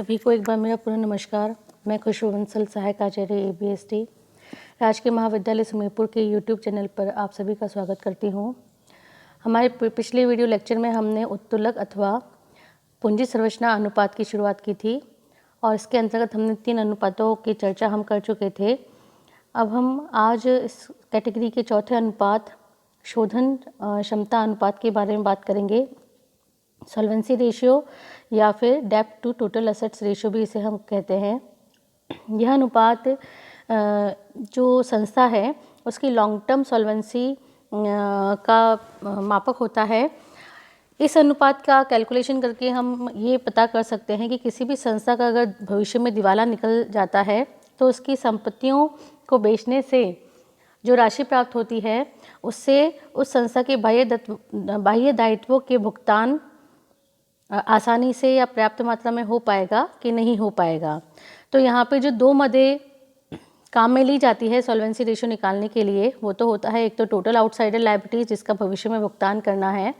सभी को एक बार मेरा पूर्ण नमस्कार। मैं खुशबू बंसल, सहायक आचार्य ABSD राजकीय महाविद्यालय सुमेरपुर के यूट्यूब चैनल पर आप सभी का स्वागत करती हूँ। हमारे पिछले वीडियो लेक्चर में हमने उत्तोलक अथवा पूंजी संरचना अनुपात की शुरुआत की थी और इसके अंतर्गत हमने 3 अनुपातों की चर्चा हम कर चुके थे। अब हम आज इस कैटेगरी के चौथे अनुपात शोधन क्षमता अनुपात के बारे में बात करेंगे। सॉल्वेंसी रेशियो या फिर डेब्ट टू टोटल एसेट्स रेशियो भी इसे हम कहते हैं। यह अनुपात जो संस्था है उसकी लॉन्ग टर्म सॉल्वेंसी का मापक होता है। इस अनुपात का कैलकुलेशन करके हम ये पता कर सकते हैं कि किसी भी संस्था का अगर भविष्य में दिवाला निकल जाता है तो उसकी संपत्तियों को बेचने से जो राशि प्राप्त होती है उससे उस संस्था के बाह्य दायित्वों के भुगतान आसानी से या पर्याप्त मात्रा में हो पाएगा कि नहीं हो पाएगा। तो यहाँ पे जो 2 मदें काम में ली जाती है सॉल्वेंसी रेशियो निकालने के लिए, वो तो होता है एक तो टोटल आउटसाइडर लायबिलिटीज जिसका भविष्य में भुगतान करना है,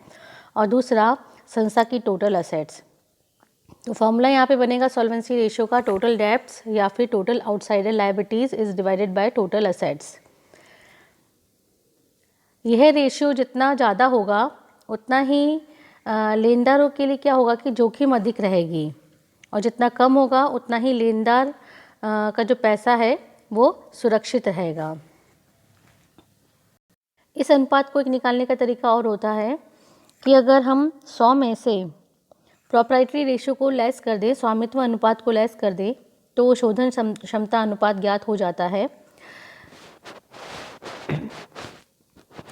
और दूसरा संस्था की टोटल असेट्स। तो फॉर्मूला यहाँ पे बनेगा सॉल्वेंसी रेशियो का, टोटल डेब्ट्स या फिर total outsider liabilities is divided by total assets. यह रेशियो जितना ज़्यादा होगा उतना ही लेनदारों के लिए क्या होगा कि जोखिम अधिक रहेगी, और जितना कम होगा उतना ही लेनदार का जो पैसा है वो सुरक्षित रहेगा। इस अनुपात को एक निकालने का तरीका और होता है कि अगर हम 100 में से प्रॉपर्टी रेशियो को लेस कर दें, स्वामित्व अनुपात को लेस कर दें, तो शोधन क्षमता अनुपात ज्ञात हो जाता है।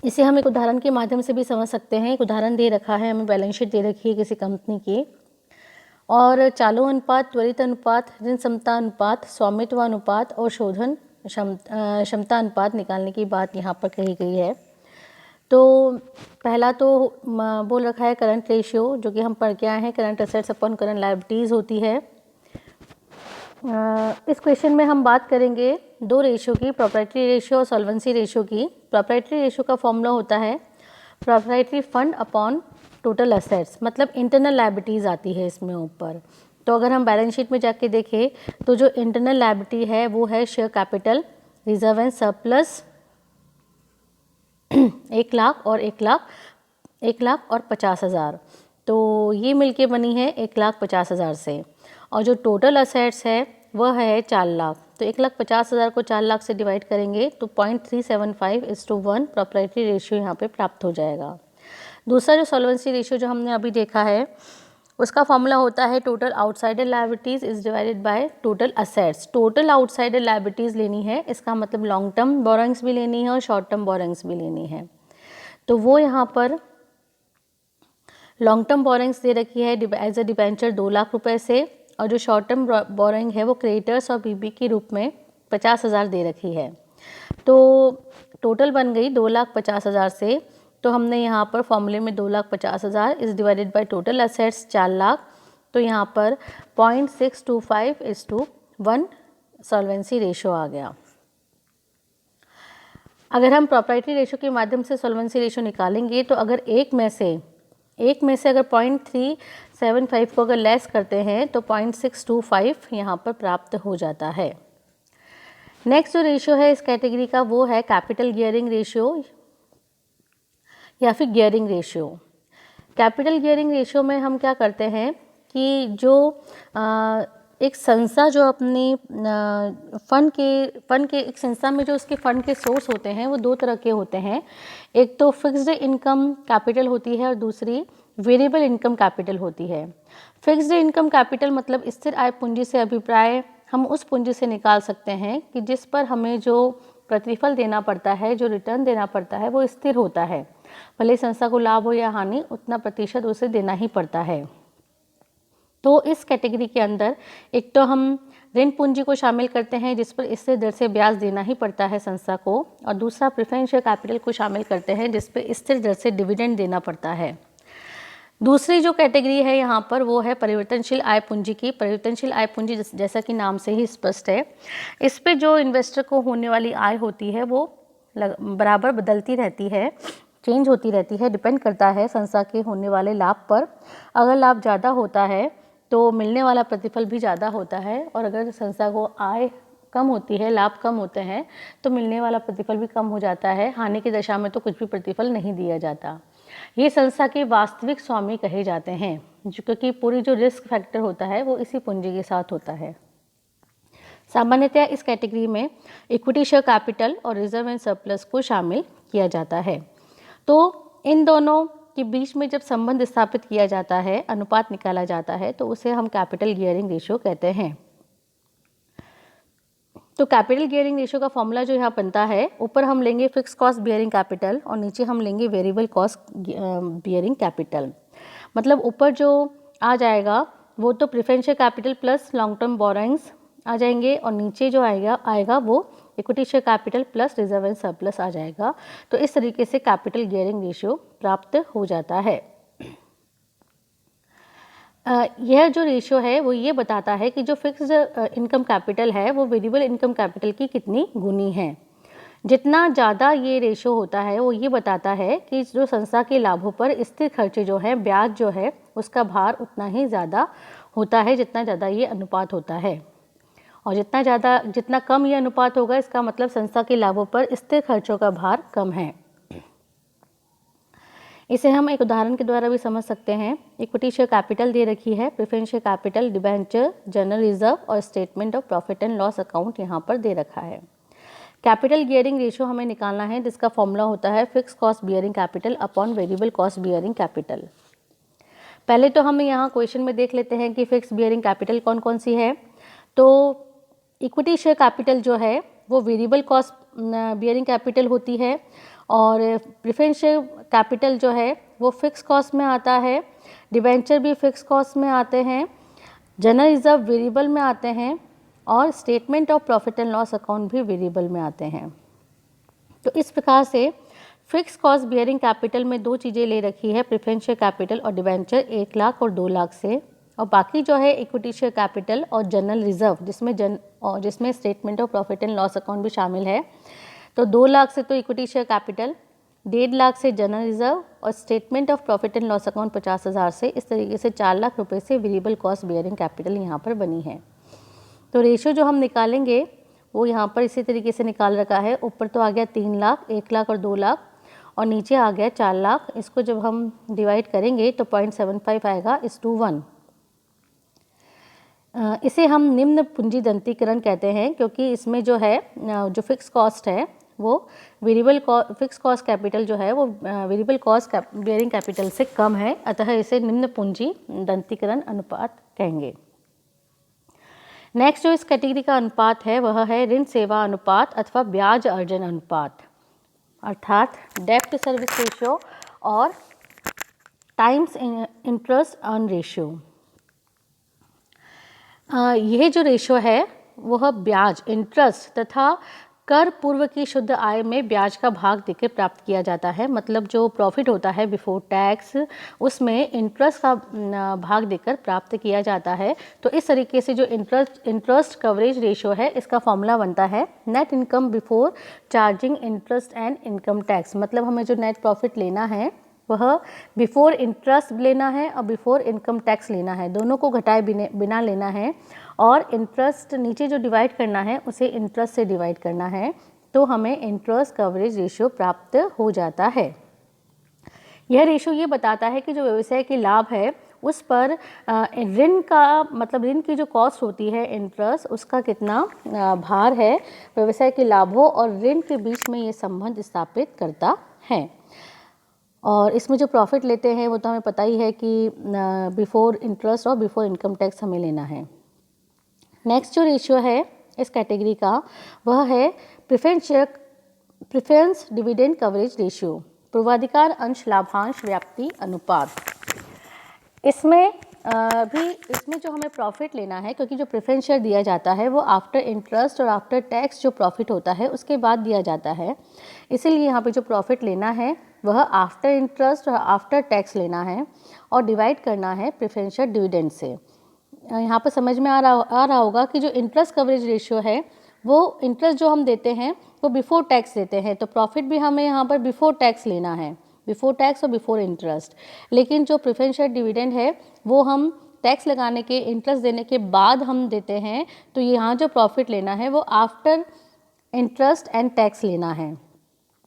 इसे हम एक उदाहरण के माध्यम से भी समझ सकते हैं। एक उदाहरण दे रखा है, हमें बैलेंस शीट दे रखी है किसी कंपनी की, और चालू अनुपात, त्वरित अनुपात, ऋण क्षमता अनुपात, स्वामित्व अनुपात और शोधन क्षमता अनुपात निकालने की बात यहाँ पर कही गई है। तो पहला तो बोल रखा है करंट रेशियो, जो कि हम पढ़ के आए हैं, current assets upon current liabilities होती है। इस क्वेश्चन में हम बात करेंगे 2 रेशियो की, प्रॉपर्टी रेशियो और सॉल्वेंसी रेशियो की। प्रॉपर्टी रेशियो का फॉर्मूला होता है property fund upon total assets, मतलब इंटरनल लायबिलिटीज़ आती है इसमें ऊपर। तो अगर हम बैलेंस शीट में जाके देखें तो जो इंटरनल लायबिलिटी है वो है share capital, reserve and surplus 1 lakh और 1,50,000। तो ये मिलके बनी है 1,50,000 से, और जो टोटल असेट्स है वह है 4 लाख। तो 1,50,000 को 4 लाख से डिवाइड करेंगे तो 0.375:1 प्रॉपर्टी रेशियो यहाँ पे प्राप्त हो जाएगा। दूसरा जो सॉल्वेंसी रेशियो जो हमने अभी देखा है उसका फॉर्मूला होता है total outsider liabilities is divided by total assets. Total outsider liabilities लेनी है, इसका मतलब लॉन्ग टर्म बोरोइंग्स भी लेनी है और शॉर्ट टर्म बोरोइंग्स भी लेनी है। तो वो यहाँ पर लॉन्ग टर्म बोरोइंग्स दे रखी है एज अ डिबेंचर 2 लाख रुपए से, और जो शॉर्ट टर्म बोरोइंग है वो क्रेडिटर्स और बीबी के रूप में 50,000 दे रखी है। तो टोटल बन गई 2,50,000 से। तो हमने यहाँ पर फॉर्मूले में 2,50,000 is divided by total assets 4 lakh, तो यहाँ पर 0.625:1 सॉल्वेंसी रेशियो आ गया। अगर हम प्रॉपर्टी रेशियो के माध्यम से सॉल्वेंसी रेशियो निकालेंगे तो अगर एक में से अगर 0.375 को अगर लेस करते हैं तो 0.625 यहाँ पर प्राप्त हो जाता है। नेक्स्ट जो रेशियो है इस कैटेगरी का वो है कैपिटल गियरिंग रेशियो या फिर gearing ratio. Capital gearing ratio में हम क्या करते हैं कि जो एक संस्था जो अपनी फंड के एक संस्था में जो उसके फंड के सोर्स होते हैं वो 2 तरह के होते हैं। एक तो फिक्स्ड इनकम कैपिटल होती है और दूसरी वेरिएबल इनकम कैपिटल होती है। फिक्स्ड इनकम कैपिटल मतलब स्थिर आय पूंजी से अभिप्राय हम उस पूंजी से निकाल सकते हैं कि जिस पर हमें जो प्रतिफल देना पड़ता है, जो रिटर्न देना पड़ता है वो स्थिर होता है, भले संस्था को लाभ हो या हानि उतना प्रतिशत उसे देना ही पड़ता है। तो इस कैटेगरी के अंदर एक तो हम ऋण पूंजी को शामिल करते हैं जिस पर स्थिर दर से ब्याज देना ही पड़ता है संस्था को, और दूसरा प्रेफरेंस शेयर कैपिटल को शामिल करते हैं जिस पर स्थिर दर से डिविडेंड देना पड़ता है। दूसरी जो कैटेगरी है यहाँ पर वो है परिवर्तनशील आय पूंजी की। परिवर्तनशील आय पूंजी जैसा कि नाम से ही स्पष्ट है, इस पे जो इन्वेस्टर को होने वाली आय होती है वो बराबर बदलती रहती है, चेंज होती रहती है, डिपेंड करता है संस्था के होने वाले लाभ पर। अगर लाभ ज़्यादा होता है तो मिलने वाला प्रतिफल भी ज़्यादा होता है, और अगर संस्था को आय कम होती है, लाभ कम होते हैं, तो मिलने वाला प्रतिफल भी कम हो जाता है। हानि की दशा में तो कुछ भी प्रतिफल नहीं दिया जाता। ये संस्था के वास्तविक स्वामी कहे जाते हैं, क्योंकि पूरी जो रिस्क फैक्टर होता है वो इसी पूंजी के साथ होता है। सामान्यतया इस कैटेगरी में इक्विटी शेयर कैपिटल और रिजर्व एंड सरप्लस को शामिल किया जाता है। तो इन दोनों के बीच में जब संबंध स्थापित किया जाता है, अनुपात निकाला जाता है, तो उसे हम कैपिटल गियरिंग रेशियो कहते हैं। तो कैपिटल गियरिंग रेशियो का फॉर्मूला जो यहाँ बनता है, ऊपर हम लेंगे फिक्स कॉस्ट बियरिंग कैपिटल और नीचे हम लेंगे वेरिएबल कॉस्ट बियरिंग कैपिटल। मतलब ऊपर जो आ जाएगा वो तो preferential capital plus long term borrowings आ जाएंगे, और नीचे जो आएगा वो equity share capital plus reserve and surplus आ जाएगा। तो इस तरीके से कैपिटल गियरिंग रेशियो प्राप्त हो जाता है। यह जो रेशियो है वो ये बताता है कि जो फिक्स्ड इनकम कैपिटल है वो वेरिएबल इनकम कैपिटल की कितनी गुनी है। जितना ज़्यादा ये रेशियो होता है वो ये बताता है कि जो संस्था के लाभों पर स्थिर खर्चे जो है, ब्याज जो है, उसका भार उतना ही ज़्यादा होता है जितना ज़्यादा ये अनुपात होता है। और जितना कम ये अनुपात होगा, इसका मतलब संस्था के लाभों पर स्थिर खर्चों का भार कम है। इसे हम एक उदाहरण के द्वारा भी समझ सकते हैं। इक्विटी शेयर कैपिटल दे रखी है, preference share capital, debenture, general reserve और statement of profit and loss account यहाँ पर दे रखा है। कैपिटल गियरिंग रेशियो हमें निकालना है, जिसका फॉर्मूला होता है fix cost bearing capital upon variable cost bearing capital. पहले तो हम यहाँ क्वेश्चन में देख लेते हैं कि फिक्स बियरिंग कैपिटल कौन कौन सी है। तो इक्विटी शेयर कैपिटल जो है वो वेरिएबल कॉस्ट बियरिंग कैपिटल होती है, और प्रेफरेंस शेयर कैपिटल जो है वो फिक्स कॉस्ट में आता है, डिबेंचर भी फिक्स कॉस्ट में आते हैं, जनरल रिजर्व वेरिएबल में आते हैं, और statement of profit and loss account भी वेरिएबल में आते हैं। तो इस प्रकार से फिक्स कॉस्ट बियरिंग कैपिटल में दो चीज़ें ले रखी है, प्रेफरेंस शेयर कैपिटल और डिबेंचर 1 लाख और 2 लाख से, और बाकी जो है इक्विटी शेयर कैपिटल और जनरल रिजर्व जिसमें statement of profit and loss account भी शामिल है। तो 2 लाख से तो इक्विटी शेयर कैपिटल, 1.5 लाख से जनरल रिजर्व और statement of profit and loss account 50,000 से, इस तरीके से 4 लाख रुपए से वेरिएबल कॉस्ट बियरिंग कैपिटल यहाँ पर बनी है। तो रेशियो जो हम निकालेंगे वो यहाँ पर इसी तरीके से निकाल रखा है। ऊपर तो आ गया 3 लाख, 1 लाख और 2 लाख, और नीचे आ गया 4 लाख। इसको जब हम डिवाइड करेंगे तो 0.75 आएगा इस टू 1। इसे हम निम्न पूंजी दंतीकरण कहते हैं, क्योंकि इसमें जो है जो फिक्स कॉस्ट है वो फिक्स कॉस्ट कैपिटल जो है वो वेरिएबल कॉस्ट बियरिंग कैपिटल से कम है, अतः इसे निम्न पूंजी दंतीकरण अनुपात कहेंगे। नेक्स्ट जो इस कैटेगरी का अनुपात है वह है ऋण सेवा अनुपात अथवा ब्याज अर्जन अनुपात, अर्थात डेब्ट सर्विस रेशियो और टाइम्स इंटरेस्ट अर्न रेशियो। यह जो रेशियो है वह ब्याज, इंटरेस्ट तथा कर पूर्व की शुद्ध आय में ब्याज का भाग देकर प्राप्त किया जाता है। मतलब जो प्रॉफिट होता है बिफोर टैक्स, उसमें इंटरेस्ट का भाग देकर प्राप्त किया जाता है। तो इस तरीके से जो इंटरेस्ट कवरेज रेशियो है, इसका फॉर्मूला बनता है net income before charging interest and income tax. मतलब हमें जो नेट प्रॉफिट लेना है वह बिफोर इंटरेस्ट लेना है और बिफोर इनकम टैक्स लेना है, दोनों को घटाए बिना लेना है, और इंटरेस्ट नीचे जो डिवाइड करना है उसे इंटरेस्ट से डिवाइड करना है, तो हमें इंटरेस्ट कवरेज रेशियो प्राप्त हो जाता है। यह रेशियो ये बताता है कि जो व्यवसाय की लाभ है उस पर ऋण का, मतलब ऋण की जो कॉस्ट होती है इंटरेस्ट, उसका कितना भार है व्यवसाय के लाभों और ऋण के बीच में ये संबंध स्थापित करता है। और इसमें जो प्रॉफिट लेते हैं वो तो हमें पता ही है कि बिफोर इंटरेस्ट और बिफोर इनकम टैक्स हमें लेना है। नेक्स्ट जो रेशियो है इस कैटेगरी का वह है प्रेफरेंस डिविडेंड कवरेज रेशियो, पूर्वाधिकार अंश लाभांश व्याप्ति अनुपात। इसमें जो हमें प्रॉफिट लेना है, क्योंकि जो प्रेफरेंस शेयर दिया जाता है वो आफ्टर इंटरेस्ट और आफ्टर टैक्स जो प्रॉफिट होता है उसके बाद दिया जाता है, इसीलिए यहाँ पे जो प्रॉफिट लेना है वह आफ्टर इंटरेस्ट और आफ्टर टैक्स लेना है और डिवाइड करना है प्रेफरेंस शेयर डिविडेंड से। यहाँ पर समझ में आ रहा होगा कि जो इंटरेस्ट कवरेज रेशियो है वो इंटरेस्ट जो हम देते हैं वो बिफोर टैक्स देते हैं, तो प्रॉफिट भी हमें यहाँ पर बिफोर टैक्स लेना है, बिफोर टैक्स और बिफोर इंटरेस्ट। लेकिन जो प्रेफरेंस शेयर डिविडेंड है वो हम टैक्स लगाने के, इंटरेस्ट देने के बाद हम देते हैं, तो यहाँ जो प्रॉफिट लेना है वो आफ्टर इंटरेस्ट एंड टैक्स लेना है।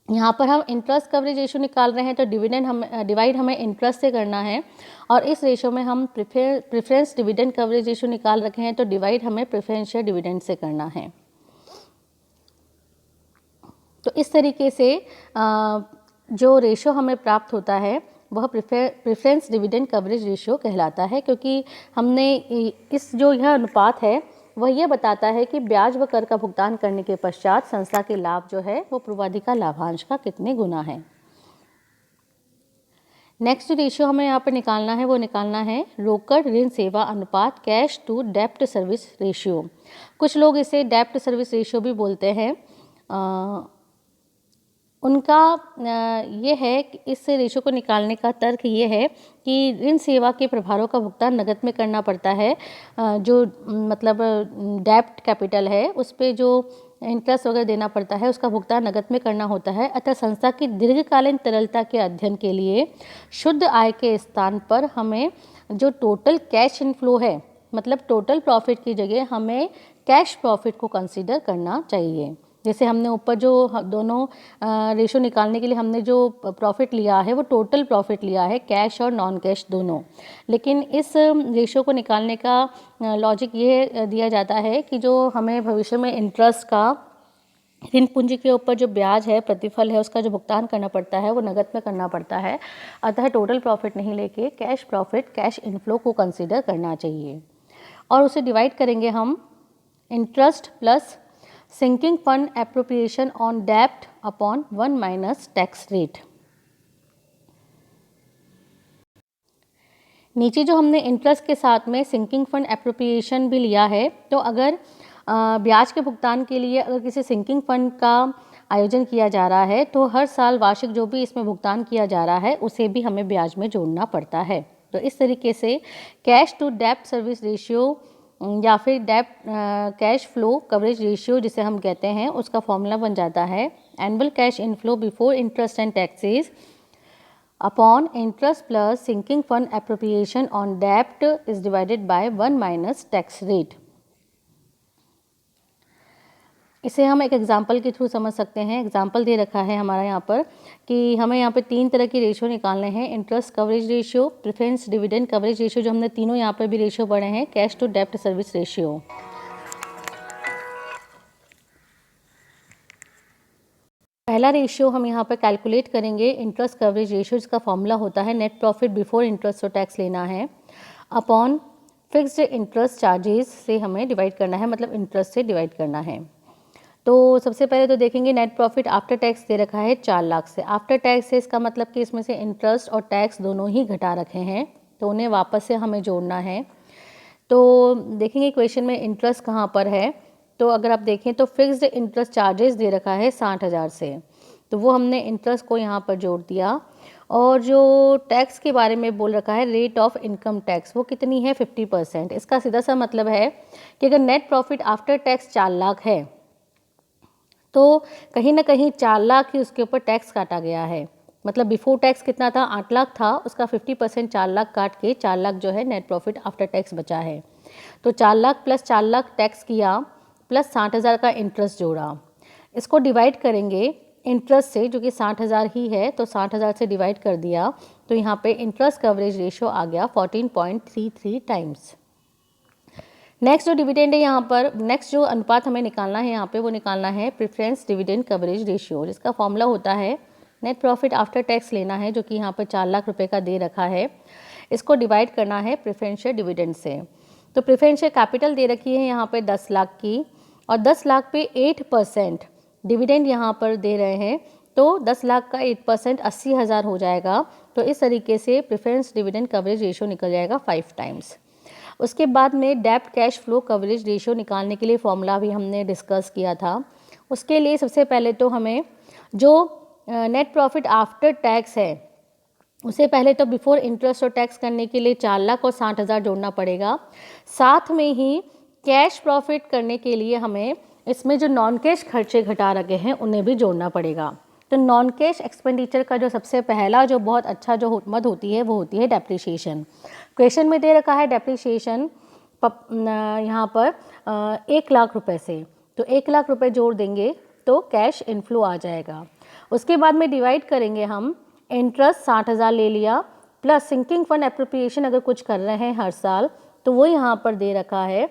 यहाँ पर हम इंटरेस्ट कवरेज रेशियो निकाल रहे हैं, तो डिवाइड हमें इंटरेस्ट से करना है, और इस रेशियो में हम प्रेफरेंस डिविडेंड कवरेज रेशियो निकाल रखे हैं, तो डिवाइड हमें प्रेफरेंशियल डिविडेंड से करना है। तो इस तरीके से जो रेशियो हमें प्राप्त होता है वह प्रेफरेंस डिविडेंड कवरेज रेशियो कहलाता है, क्योंकि हमने इस जो यह अनुपात है वह यह बताता है कि ब्याज व कर का भुगतान करने के पश्चात संस्था के लाभ जो है वो पूर्वाधिकार लाभांश का कितने गुना है। नेक्स्ट रेशियो हमें यहाँ पर निकालना है वो निकालना है रोकड़ ऋण सेवा अनुपात, कैश टू डेप्ट सर्विस रेशियो। कुछ लोग इसे डेप्ट सर्विस रेशियो भी बोलते हैं। उनका ये है कि इस रेशियो को निकालने का तर्क ये है कि ऋण सेवा के प्रभारों का भुगतान नकद में करना पड़ता है। जो मतलब डेप्ट कैपिटल है उस पे जो इंटरेस्ट वगैरह देना पड़ता है उसका भुगतान नकद में करना होता है। अतः संस्था की दीर्घकालीन तरलता के अध्ययन के लिए शुद्ध आय के स्थान पर हमें जो टोटल कैश इनफ्लो है, मतलब टोटल प्रॉफिट की जगह हमें कैश प्रॉफिट को कंसीडर करना चाहिए। जैसे हमने ऊपर जो दोनों रेशो निकालने के लिए हमने जो प्रॉफिट लिया है वो टोटल प्रॉफिट लिया है, कैश और नॉन कैश दोनों। लेकिन इस रेशो को निकालने का लॉजिक ये दिया जाता है कि जो हमें भविष्य में इंटरेस्ट का, ऋण पूंजी के ऊपर जो ब्याज है, प्रतिफल है, उसका जो भुगतान करना पड़ता है वो नगद में करना पड़ता है। अतः टोटल प्रॉफिट नहीं लेके कैश प्रॉफिट, कैश इनफ्लो को कंसीडर करना चाहिए। और उसे डिवाइड करेंगे हम interest plus sinking fund appropriation on डेप्ट अपॉन 1 माइनस टैक्स रेट। नीचे जो हमने इंटरेस्ट के साथ में सिंकिंग फंड एप्रोप्रिएशन भी लिया है, तो अगर ब्याज के भुगतान के लिए अगर किसी सिंकिंग फंड का आयोजन किया जा रहा है तो हर साल वार्षिक जो भी इसमें भुगतान किया जा रहा है उसे भी हमें ब्याज में जोड़ना पड़ता है। तो इस तरीके से कैश टू डेप्ट सर्विस रेशियो या फिर डेप्ट कैश फ्लो कवरेज रेशियो जिसे हम कहते हैं, उसका फॉर्मूला बन जाता है annual cash inflow before interest and taxes upon interest plus sinking fund appropriation on डेप्ट is divided by 1 minus tax rate. इसे हम एक एग्जाम्पल के थ्रू समझ सकते हैं। एग्जाम्पल दे रखा है हमारा यहाँ पर कि हमें यहाँ पे 3 तरह की रेशियो निकालने हैं, interest coverage ratio, preference dividend coverage ratio, जो हमने तीनों यहाँ पर भी रेशियो पढ़े हैं, कैश टू डेप्ट सर्विस रेशियो। पहला रेशियो हम यहाँ पर कैलकुलेट करेंगे इंटरेस्ट कवरेज रेशियो, जिसका फॉर्मूला होता है नेट प्रॉफिट बिफोर इंटरेस्ट और टैक्स लेना है अपॉन फिक्स्ड इंटरेस्ट चार्जेस से हमें डिवाइड करना है, मतलब इंटरेस्ट से डिवाइड करना है। तो सबसे पहले तो देखेंगे नेट प्रॉफिट आफ्टर टैक्स दे रखा है 4 लाख से। आफ्टर टैक्स से इसका मतलब कि इसमें से इंटरेस्ट और टैक्स दोनों ही घटा रखे हैं, तो उन्हें वापस से हमें जोड़ना है। तो देखेंगे क्वेश्चन में इंटरेस्ट कहाँ पर है, तो अगर आप देखें तो फिक्स्ड इंटरेस्ट चार्जेस दे रखा है 60,000 से, तो वो हमने इंटरेस्ट को यहाँ पर जोड़ दिया। और जो टैक्स के बारे में बोल रखा है रेट ऑफ इनकम टैक्स, वो कितनी है 50%। इसका सीधा सा मतलब है कि अगर net profit after tax 4 lakh है तो कहीं ना कहीं 4 लाख ही उसके ऊपर टैक्स काटा गया है। मतलब बिफोर टैक्स कितना था, 8 लाख था, उसका 50% 4 लाख काट के 4 लाख जो है नेट प्रॉफिट आफ्टर टैक्स बचा है। तो 4 लाख प्लस 4 लाख टैक्स किया प्लस 60,000 का इंटरेस्ट जोड़ा। इसको डिवाइड करेंगे इंटरेस्ट से, जो कि 60,000 ही है, तो 60,000 से डिवाइड कर दिया, तो यहाँ पे इंटरेस्ट कवरेज रेशियो आ गया 14.33 टाइम्स। नेक्स्ट जो डिविडेंड है यहाँ पर, नेक्स्ट जो अनुपात हमें निकालना है यहाँ पे, वो निकालना है प्रेफरेंस डिविडेंड कवरेज रेशियो, जिसका फॉर्मूला होता है नेट प्रॉफिट आफ्टर टैक्स लेना है, जो कि यहाँ पर 4 लाख रुपए का दे रखा है, इसको डिवाइड करना है प्रेफरेंशियल डिविडेंड से। तो प्रेफरेंशियल कैपिटल दे रखी है यहाँ पे 10 लाख की, और 10 लाख पे 8% डिविडेंड यहाँ पर दे रहे हैं, तो 10 लाख का 8% 80,000 हो जाएगा। तो इस तरीके से प्रेफरेंस डिविडेंड कवरेज रेशियो निकल जाएगा 5 टाइम्स। उसके बाद में डेप्ट कैश फ्लो कवरेज रेशियो निकालने के लिए फॉर्मूला भी हमने डिस्कस किया था। उसके लिए सबसे पहले तो हमें जो नेट प्रॉफिट आफ्टर टैक्स है उसे पहले तो बिफोर इंटरेस्ट और टैक्स करने के लिए 4 लाख और 60,000 जोड़ना पड़ेगा। साथ में ही कैश प्रॉफिट करने के लिए हमें इसमें जो नॉन कैश खर्चे घटा रखे हैं उन्हें भी जोड़ना पड़ेगा। तो नॉन कैश एक्सपेंडिचर का जो सबसे पहला जो बहुत अच्छा जो मद होती है वो होती है डेप्रिसिएशन। क्वेश्चन में दे रखा है डेप्रिसिएशन यहाँ पर 1 लाख रुपए से, तो 1 लाख रुपए जोड़ देंगे तो कैश इनफ्लो आ जाएगा। उसके बाद में डिवाइड करेंगे हम, इंटरेस्ट 60,000 ले लिया प्लस सिंकिंग फंड एप्रोप्रिएशन अगर कुछ कर रहे हैं हर साल तो वो यहाँ पर दे रखा है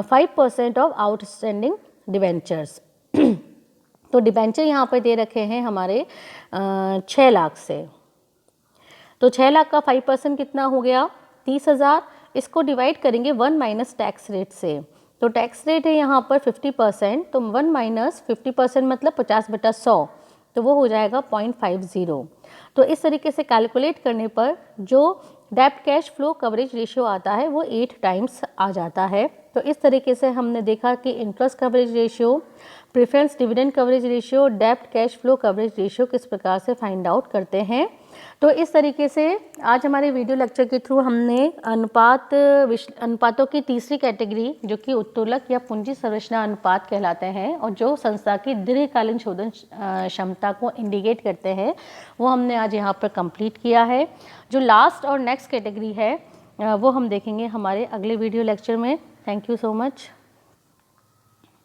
5% ऑफ आउटस्टैंडिंग डिवेंचर्स। तो डिवेंचर यहाँ पर दे रखे हैं हमारे 6 लाख से, तो 6 लाख का 5% कितना हो गया 30,000। इसको डिवाइड करेंगे 1 माइनस टैक्स रेट से, तो टैक्स रेट है यहाँ पर 50%, तो 1 माइनस 50% मतलब 50/100, तो वो हो जाएगा 0.50। तो इस तरीके से कैलकुलेट करने पर जो डेब्ट कैश फ्लो कवरेज रेशियो आता है वो 8 टाइम्स आ जाता है। तो इस तरीके से हमने देखा कि interest coverage ratio, preference dividend coverage ratio, डेब्ट कैश फ्लो कवरेज रेशियो किस प्रकार से फाइंड आउट करते हैं। तो इस तरीके से आज हमारे वीडियो लेक्चर के थ्रू हमने अनुपातों की तीसरी कैटेगरी जो कि उत्तोलक या पूंजी संरचना अनुपात कहलाते हैं और जो संस्था की दीर्घकालीन शोधन क्षमता को इंडिकेट करते हैं वो हमने आज यहाँ पर कंप्लीट किया है। जो लास्ट और नेक्स्ट कैटेगरी है वो हम देखेंगे हमारे अगले वीडियो लेक्चर में। Thank you so much.